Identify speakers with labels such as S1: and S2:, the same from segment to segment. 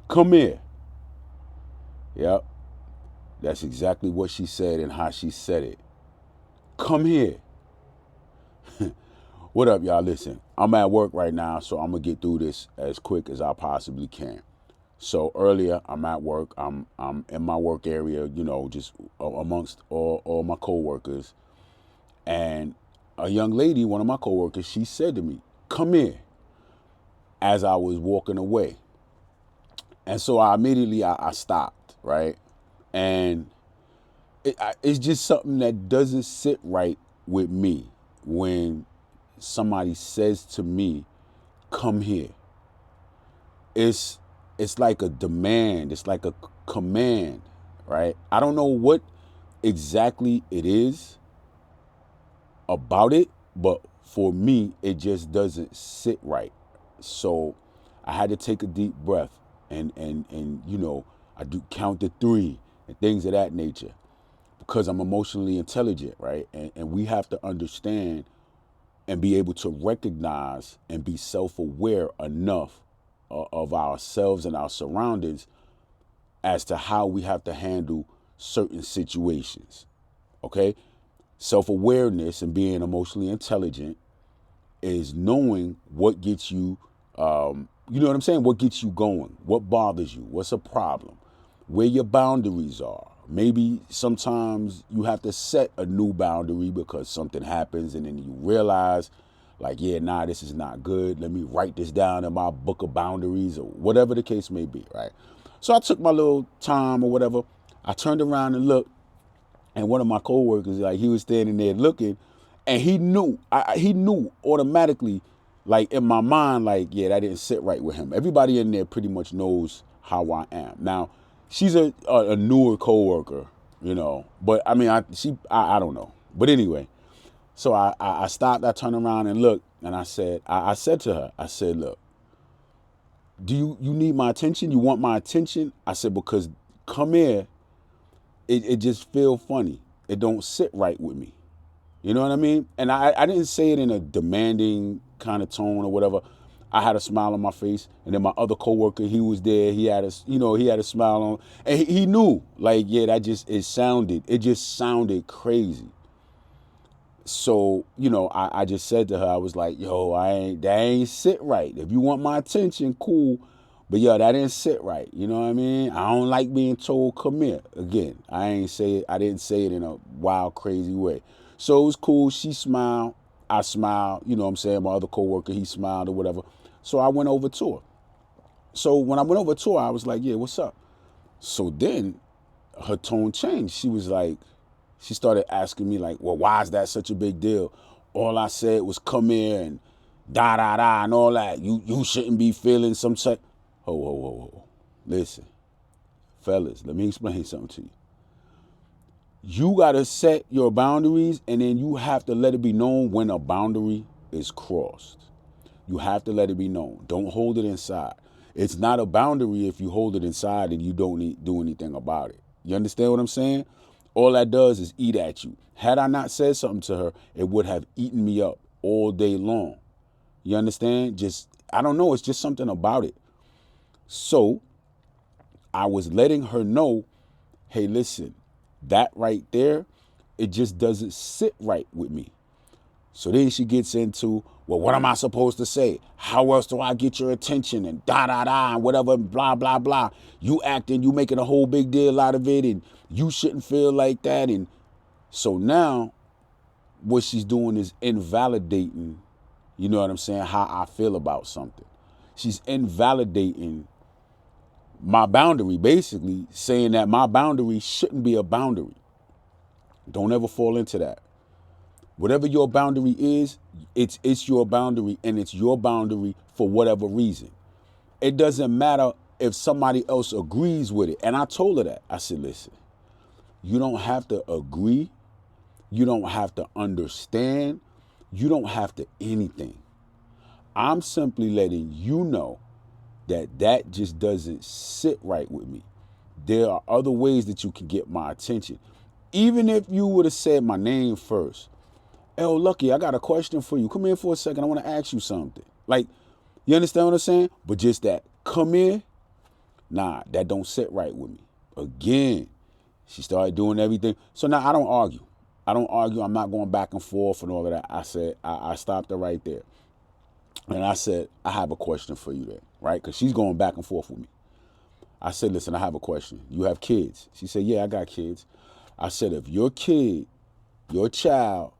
S1: Come here. Yep. That's exactly what she said and how she said it. Come here. What up, y'all? Listen, I'm at work right now, so I'm gonna get through this as quick as I possibly can. So earlier, I'm at work. I'm in my work area, just amongst all my coworkers, and a young lady, one of my coworkers, she said to me, "Come here," as I was walking away, and so I immediately I stopped, right, and it's just something that doesn't sit right with me when somebody says to me, "Come here." It's it's like a demand. It's like a command, right? I don't know what exactly it is about it, but for me, it just doesn't sit right. So I had to take a deep breath and I do count to three and things of that nature because I'm emotionally intelligent, right? And we have to understand and be able to recognize and be self-aware enough of ourselves and our surroundings as to how we have to handle certain situations. Okay? Self-awareness and being emotionally intelligent is knowing what gets you, you know what I'm saying? What gets you going? What bothers you? What's a problem? Where your boundaries are. Maybe sometimes you have to set a new boundary because something happens and then you realize, like, yeah, nah, this is not good. Let me write this down in my book of boundaries or whatever the case may be, right? So I took my little time or whatever. I turned around and looked, and one of my coworkers, like, he was standing there looking, and he knew, he knew automatically, like, in my mind, like, yeah, that didn't sit right with him. Everybody in there pretty much knows how I am. Now, she's a newer coworker, but I mean, I don't know. But anyway, so I stopped, I turned around and looked, and I said to her, I said, look, do you need my attention? You want my attention? I said, because come here, it just feel funny. It don't sit right with me. You know what I mean? And I didn't say it in a demanding kind of tone or whatever. I had a smile on my face, and then my other coworker, he was there. He had a smile on, and he knew, like, yeah, it just sounded crazy. So, I just said to her, I was like, yo, that ain't sit right. If you want my attention, cool. But yo, that didn't sit right. You know what I mean? I don't like being told come here. Again, I didn't say it in a wild, crazy way. So it was cool. She smiled. I smiled. You know what I'm saying? My other coworker, he smiled or whatever. So I went over to her. So when I went over to her, I was like, yeah, what's up? So then her tone changed. She started asking me, like, well, why is that such a big deal? All I said was come here and da da da and all that. You shouldn't be feeling some such. Ho ho ho ho. Listen, fellas, let me explain something to you. You gotta set your boundaries, and then you have to let it be known when a boundary is crossed. You have to let it be known. Don't hold it inside. It's not a boundary if you hold it inside and you don't do anything about it. You understand what I'm saying? All that does is eat at you. Had I not said something to her, it would have eaten me up all day long. You understand? I don't know. It's just something about it. So I was letting her know, hey, listen, that right there, it just doesn't sit right with me. So then she gets into, well, what am I supposed to say? How else do I get your attention? And da da da and whatever, blah blah blah. You making a whole big deal out of it, and you shouldn't feel like that. And so now, what she's doing is invalidating, you know what I'm saying, how I feel about something. She's invalidating my boundary, basically saying that my boundary shouldn't be a boundary. Don't ever fall into that. Whatever your boundary is, it's your boundary, and it's your boundary for whatever reason. It doesn't matter if somebody else agrees with it. And I told her that. I said, listen, you don't have to agree. You don't have to understand. You don't have to anything. I'm simply letting you know that just doesn't sit right with me. There are other ways that you can get my attention. Even if you would have said my name first. Oh, Lucky, I got a question for you. Come here for a second. I want to ask you something. Like, you understand what I'm saying? But just that, come here, Nah, that don't sit right with me. Again, she started doing everything. So now I don't argue. I don't argue. I'm not going back and forth and all of that. I said, I stopped her right there. And I said, I have a question for you there, right? Because she's going back and forth with me. I said, listen, I have a question. You have kids? She said, yeah, I got kids. I said, if your kid, your child,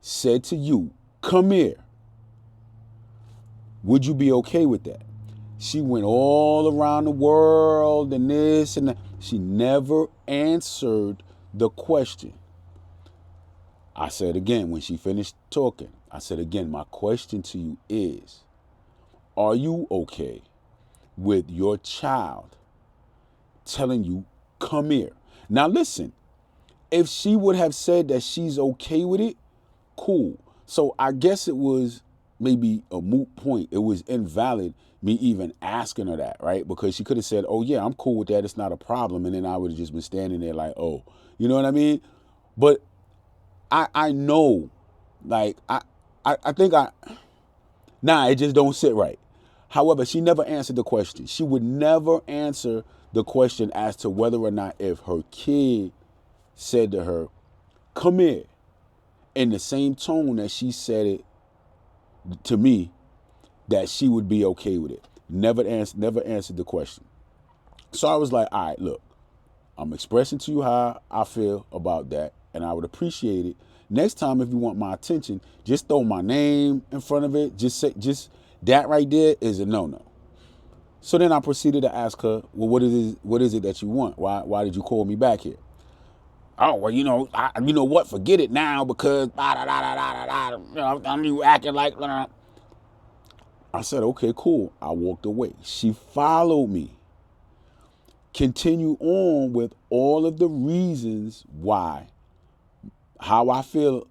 S1: said to you, come here, would you be okay with that? She went all around the world and this and that. She never answered the question. I said again, when she finished talking, I said again, my question to you is, are you okay with your child telling you, come here? Now listen, if she would have said that she's okay with it, cool. So I guess it was maybe a moot point. It was invalid me even asking her that, right? Because she could have said, oh yeah, I'm cool with that. It's not a problem. And then I would have just been standing there like, oh, you know what I mean? But I know, like, I think it just don't sit right. However, she never answered the question. She would never answer the question as to whether or not if her kid said to her, come here, in the same tone that she said it to me, that she would be okay with it. Never answered the question. So I was like, all right, look, I'm expressing to you how I feel about that, and I would appreciate it. Next time, if you want my attention, just throw my name in front of it. Just that right there is a no-no. So then I proceeded to ask her, well, what is it that you want? Why did you call me back here? Oh, well, you know what? Forget it now because you acting like. I said, okay, cool. I walked away. She followed me. Continue on with all of the reasons why how I feel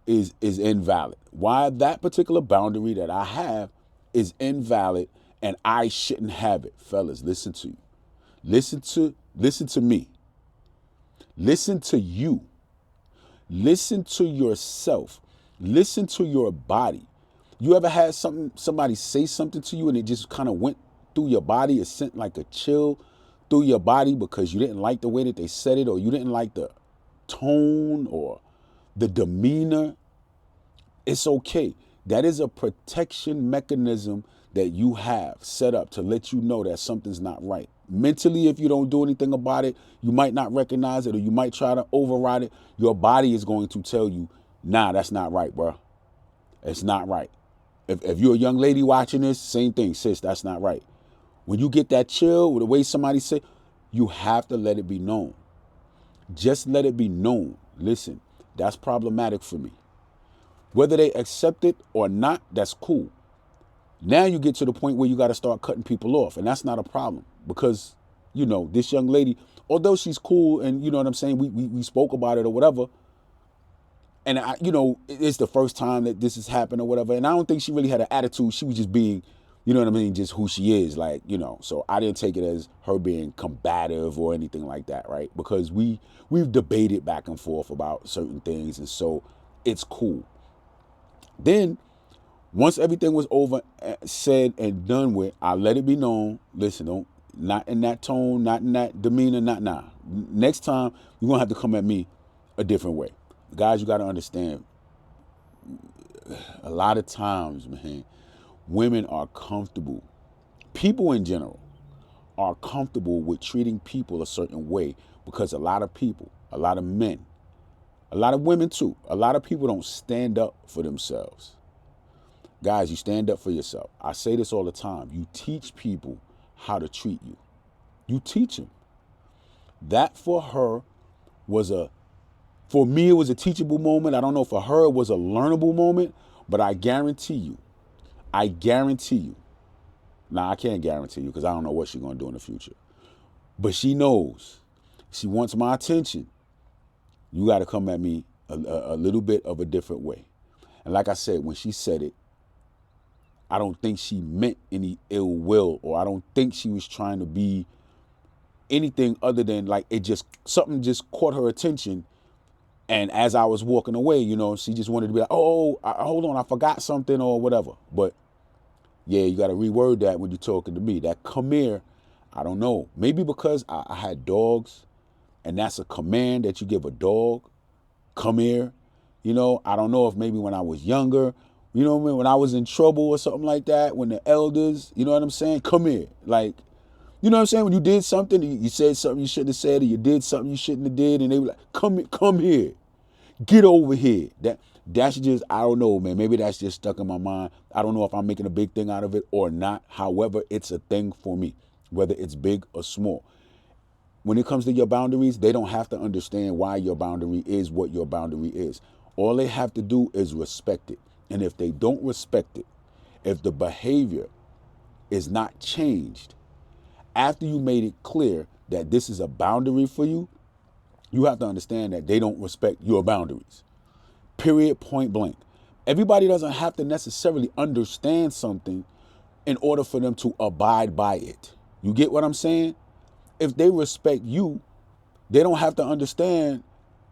S1: is invalid. Why that particular boundary that I have is invalid and I shouldn't have it. Fellas, listen to you. Listen to me. Listen to you. Listen to yourself. Listen to your body. You ever had somebody say something to you and it just kind of went through your body? It sent like a chill through your body because you didn't like the way that they said it, or you didn't like the tone or the demeanor. It's okay. That is a protection mechanism that you have set up to let you know that something's not right. Mentally, if you don't do anything about it, you might not recognize it, or you might try to override it. Your body is going to tell you, nah, that's not right, bro. It's not right. If you're a young lady watching this, same thing, sis, that's not right. When you get that chill with the way somebody say, you have to let it be known. Just let it be known. Listen, that's problematic for me. Whether they accept it or not, that's cool. Now you get to the point where you got to start cutting people off, and that's not a problem because, this young lady, although she's cool and you know what I'm saying, we spoke about it or whatever, and it's the first time that this has happened or whatever, and I don't think she really had an attitude. She was just being, you know what I mean, just who she is, like, so I didn't take it as her being combative or anything like that, right? Because we've debated back and forth about certain things, and so it's cool. Then, once everything was over, said and done with, I let it be known, listen, not in that tone, not in that demeanor, nah. Next time, you're going to have to come at me a different way. Guys, you got to understand, a lot of times, man, women are comfortable. People in general are comfortable with treating people a certain way because a lot of people, a lot of men, a lot of women too, a lot of people don't stand up for themselves. Guys, you stand up for yourself. I say this all the time. You teach people how to treat you. You teach them. That for her for me, it was a teachable moment. I don't know, for her, it was a learnable moment, but I guarantee you. Now, I can't guarantee you because I don't know what she's going to do in the future. But she knows. She wants my attention. You got to come at me a little bit of a different way. And like I said, when she said it, I don't think she meant any ill will, or I don't think she was trying to be anything other than like something just caught her attention. And as I was walking away, she just wanted to be like, hold on, I forgot something or whatever. But yeah, you got to reword that when you're talking to me. That come here, I don't know. Maybe because I had dogs, and that's a command that you give a dog. Come here. I don't know if maybe when I was younger, what I mean, when I was in trouble or something like that, when the elders, you know what I'm saying, come here. Like, you know what I'm saying? When you did something, you said something you shouldn't have said, or you did something you shouldn't have did, and they were like, come here. Get over here. That's just, I don't know, man. Maybe that's just stuck in my mind. I don't know if I'm making a big thing out of it or not. However, it's a thing for me, whether it's big or small. When it comes to your boundaries, they don't have to understand why your boundary is what your boundary is. All they have to do is respect it. And if they don't respect it, if the behavior is not changed, after you made it clear that this is a boundary for you, you have to understand that they don't respect your boundaries. Period, point blank. Everybody doesn't have to necessarily understand something in order for them to abide by it. You get what I'm saying? If they respect you, they don't have to understand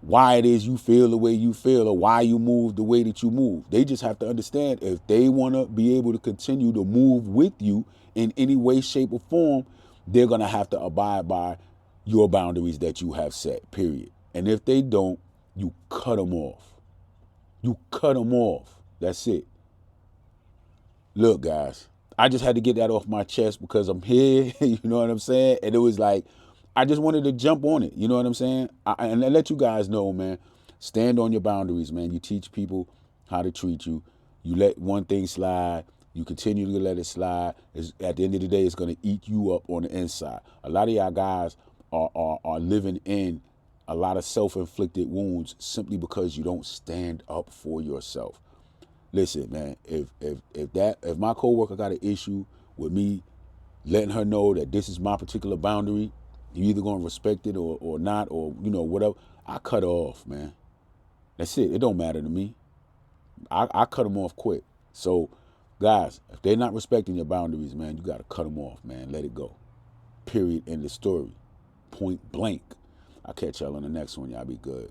S1: why it is you feel the way you feel or why you move the way that you move. They just have to understand if they want to be able to continue to move with you in any way, shape, or form, they're going to have to abide by your boundaries that you have set, period. And if they don't, you cut them off. You cut them off. That's it. Look, guys, I just had to get that off my chest because I'm here, you know what I'm saying? And it was like, I just wanted to jump on it, you know what I'm saying? And I let you guys know, man, stand on your boundaries, man. You teach people how to treat you. You let one thing slide. You continue to let it slide. At the end of the day, it's going to eat you up on the inside. A lot of y'all guys are living in a lot of self-inflicted wounds simply because you don't stand up for yourself. Listen, man, if my coworker got an issue with me letting her know that this is my particular boundary, you either gonna respect it or not, or whatever, I cut her off, man. That's it. It don't matter to me. I cut them off quick. So, guys, if they're not respecting your boundaries, man, you gotta cut them off, man. Let it go. Period. End of story. Point blank. I'll catch y'all on the next one. Y'all be good.